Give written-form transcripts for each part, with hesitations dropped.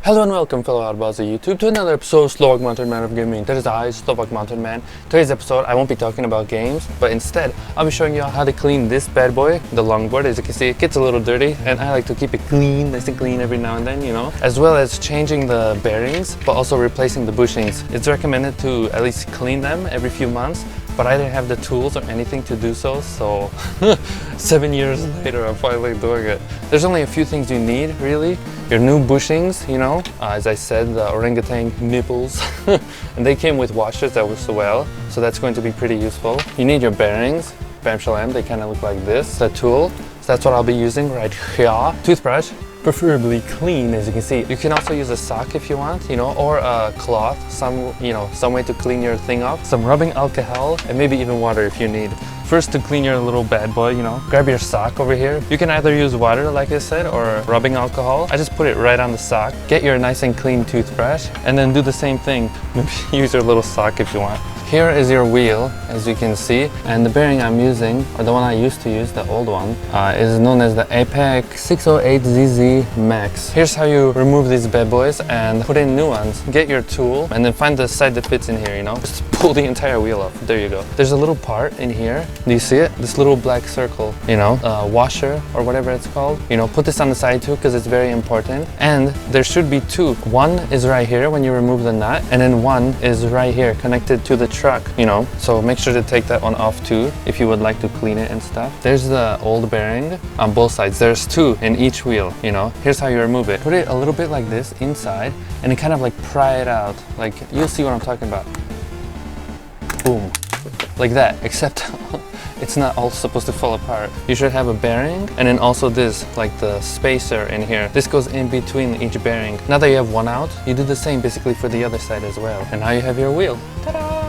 Hello and welcome fellow Outlaws of YouTube to another episode of Slovak Mountain Man of Gaming. That is I, Slovak Mountain Man. Today's episode I won't be talking about games, but instead I'll be showing you how to clean this bad boy, the longboard. As you can see, it gets a little dirty and I like to keep it clean, nice and clean every now and then, you know. As well as changing the bearings, but also replacing the bushings. It's recommended to at least clean them every few months, but I didn't have the tools or anything to do so 7 years later I'm finally doing it. There's only a few things you need really. Your new bushings, you know, as I said, the Orangatang Nipples, and they came with washers that was well, so that's going to be pretty useful. You need your bearings, bam shalam, they kind of look like this, the tool, so that's what I'll be using right here. Toothbrush, preferably clean, as you can see. You can also use a sock if you want, you know, or a cloth, some way to clean your thing off, some rubbing alcohol, and maybe even water if you need. First, to clean your little bad boy, you know, grab your sock over here. You can either use water, like I said, or rubbing alcohol. I just put it right on the sock. Get your nice and clean toothbrush, and then do the same thing. Maybe use your little sock if you want. Here is your wheel, as you can see, and the bearing I'm using, or the one I used to use, the old one, is known as the APEC 608ZZ Max. Here's how you remove these bad boys and put in new ones. Get your tool and then find the side that fits in here, you know. Just pull the entire wheel off. There you go. There's a little part in here. Do you see it? This little black circle, you know, washer or whatever it's called. You know, put this on the side too because it's very important. And there should be two. One is right here when you remove the nut, and then one is right here connected to the truck, you know, so make sure to take that one off too if you would like to clean it and stuff. There's the old bearing on both sides. There's two in each wheel, you know. Here's how you remove it. Put it a little bit like this inside and then kind of like pry it out. Like, you'll see what I'm talking about. Boom. Like that, except it's not all supposed to fall apart. You should have a bearing and then also this, like the spacer in here. This goes in between each bearing. Now that you have one out, you do the same basically for the other side as well. And now you have your wheel. Ta-da!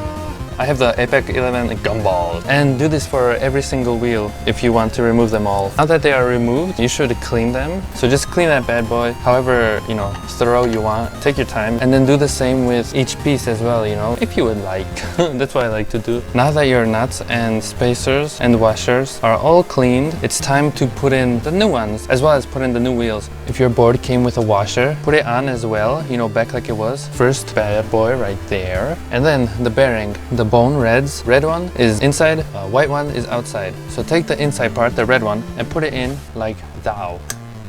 I have the APEC 11 gumballs, and do this for every single wheel if you want to remove them all. Now that they are removed, you should clean them. So just clean that bad boy however, you know, thorough you want. Take your time and then do the same with each piece as well, you know, if you would like. That's what I like to do. Now that your nuts and spacers and washers are all cleaned, it's time to put in the new ones as well as put in the new wheels. If your board came with a washer, put it on as well, you know, back like it was. First bad boy right there, and then the bearing. The bone red one is inside, white one is outside. So take the inside part, the red one, and put it in like thou.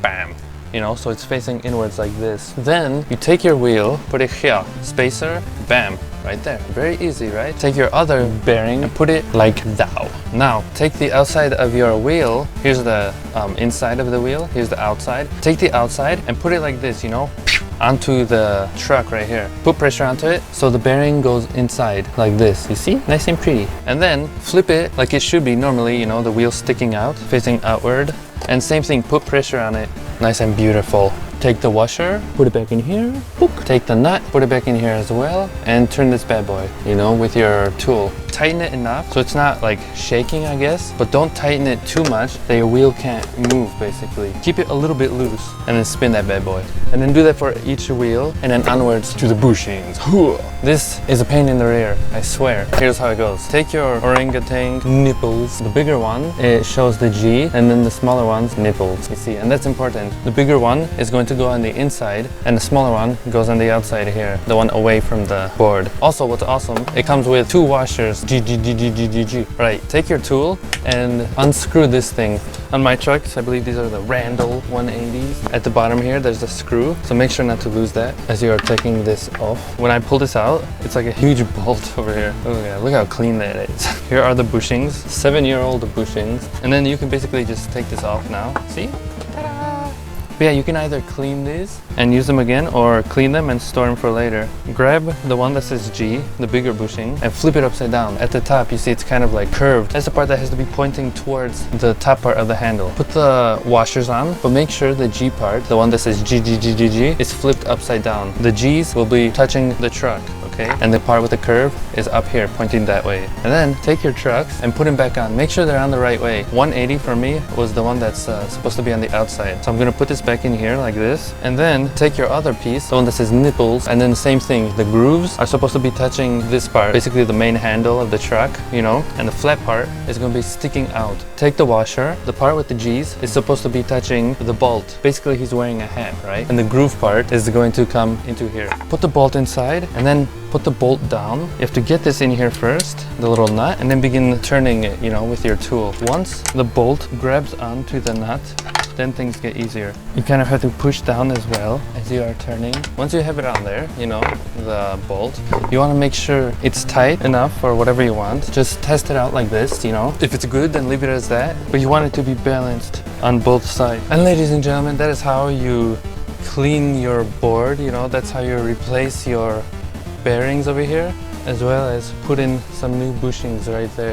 Bam. You know, so it's facing inwards like this. Then you take your wheel, put it here, spacer, bam, right there. Very easy, right? Take your other bearing and put it like thou. Now, take the outside of your wheel. Here's the inside of the wheel. Here's the outside. Take the outside and put it like this, you know, onto the truck right here. Put pressure onto it so the bearing goes inside like this. You see? Nice and pretty. And then flip it like it should be normally, you know, the wheel sticking out, facing outward. And same thing, put pressure on it. Nice and beautiful. Take the washer, put it back in here. Book. Take the nut, put it back in here as well, and turn this bad boy, you know, with your tool. Tighten it enough so it's not like shaking, I guess, but don't tighten it too much that your wheel can't move basically. Keep it a little bit loose and then spin that bad boy. And then do that for each wheel and then onwards to the bushings. This is a pain in the rear, I swear. Here's how it goes. Take your Orangatang Nipples. The bigger one, it shows the G, and then the smaller one's Nipples. You see, and that's important. The bigger one is going to go on the inside and the smaller one goes on the outside here, the one away from the board. Also, what's awesome, it comes with two washers. Right, take your tool and unscrew this thing. On my trucks, I believe these are the Randall 180s. At the bottom here, there's a screw, so make sure not to lose that as you are taking this off. When I pull this out, it's like a huge bolt over here. Oh yeah, look how clean that is. Here are the bushings, 7-year-old bushings. And then you can basically just take this off now. See? But yeah, you can either clean these and use them again or clean them and store them for later. Grab the one that says G, the bigger bushing, and flip it upside down. At the top, you see it's kind of like curved. That's the part that has to be pointing towards the top part of the handle. Put the washers on, but make sure the G part, the one that says G, is flipped upside down. The G's will be touching the truck, okay? And the part with the curve is up here, pointing that way. And then take your trucks and put them back on. Make sure they're on the right way. 180 for me was the one that's supposed to be on the outside. So I'm gonna put this back in here like this. And then take your other piece, the one that says nipples, and then the same thing. The grooves are supposed to be touching this part, basically the main handle of the truck, you know? And the flat part is gonna be sticking out. Take the washer, the part with the G's is supposed to be touching the bolt. Basically he's wearing a hat, right? And the groove part is going to come into here. Put the bolt inside and then put the bolt down. You have to get this in here first, the little nut, and then begin turning it, you know, with your tool. Once the bolt grabs onto the nut, then things get easier. You kind of have to push down as well as you are turning. Once you have it on there, you know, the bolt, you want to make sure it's tight enough for whatever you want. Just test it out like this, you know. If it's good, then leave it as that. But you want it to be balanced on both sides. And ladies and gentlemen, that is how you clean your board, you know. That's how you replace your bearings over here, as well as put in some new bushings right there.